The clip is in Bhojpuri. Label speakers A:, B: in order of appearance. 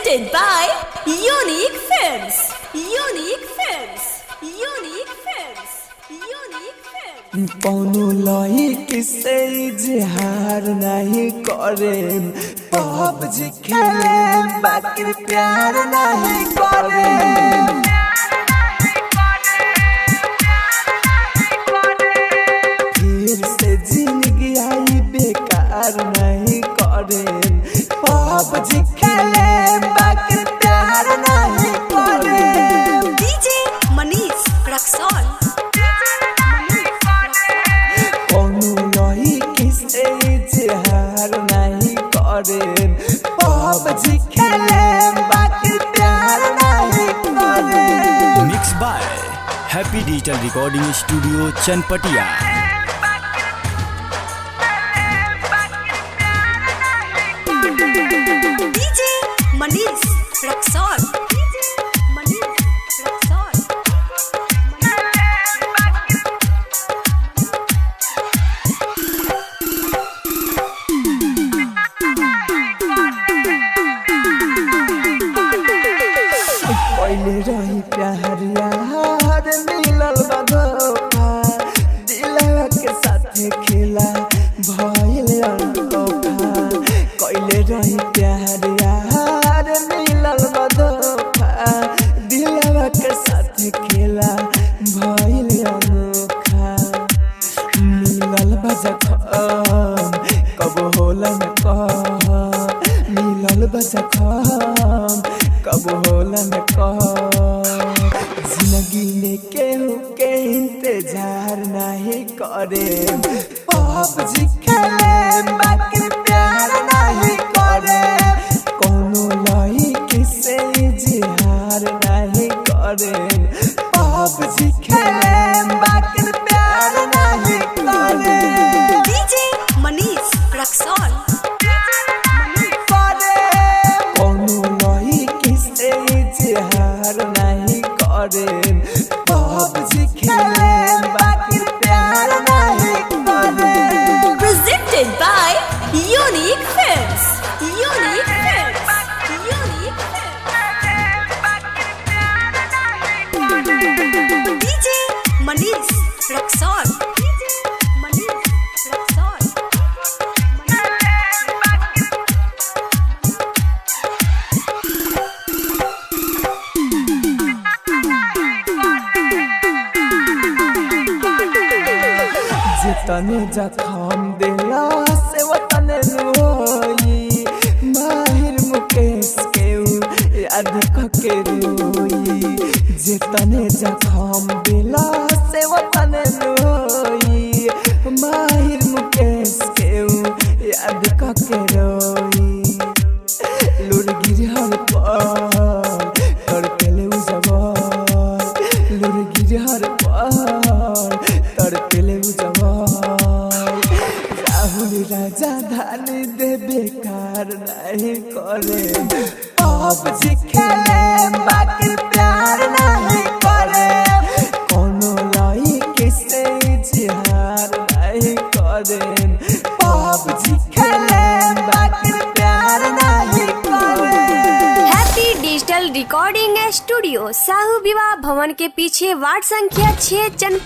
A: Presented by Unique Films. Unique Films. Unique Films. Unique Films.
B: कौनो लही किसे इजहार नहीं करे, पबजी खेले बाकी प्यार नहीं करे। फिर से जिंदगी आई बेकार नहीं करे, पबजी खेले बाकी प्यार नहीं करे।
A: DJ Manish Raksol.
B: पबजी खेले बाकी प्यार नहीं करे।
C: Mix by happy digital recording studio Chanpatia.
A: DJ Manish Raksol.
B: पहले रही प्यार यार मिलल बा धोखा, दिलवा के साथे खेला भइल अनोखा। पहले रही प्यार यार मिलल बा धोखा, दिलवा के साथे खेला भइल अनोखा। मिलल बा जखम कब होला न कह, मिलल बा जखम कब होला न कह। जिंदगी में केहू के इंतजार नहीं करे, पबजी खेले बाकी प्यार नहीं करे। कोनो लही किसे इजहार नहीं करे, पबजी खेले बाकी प्यार नहीं करे।
A: DJ Manish Raksol.
B: पबजी खेले बाकी प्यार नहीं करे।
A: Presented by Unique Films. Unique Films. Unique Films. DJ Manish Raksol. Manish Raksol.
B: जितने जखम दिला से वतने रोई, माहिर मुकेश के याद के रोई। जितने जखम दिला से वतने रोई, माहिर मुकेश के याद के रोई। लुर गिरहर पर तड़पेले उजवार, लुर गिरहर पर तड़पेले उजवार। राहुल राजा धानी दे बेकार नहीं करे, पबजी खेले बाकी प्यार नहीं करे। कोनो लही किसे इजहार नहीं करे, पबजी खेले बाकी प्यार नहीं करे।
A: Happy digital recording studio Sahu विवाह भवन के पीछे वार्ड संख्या 6 चन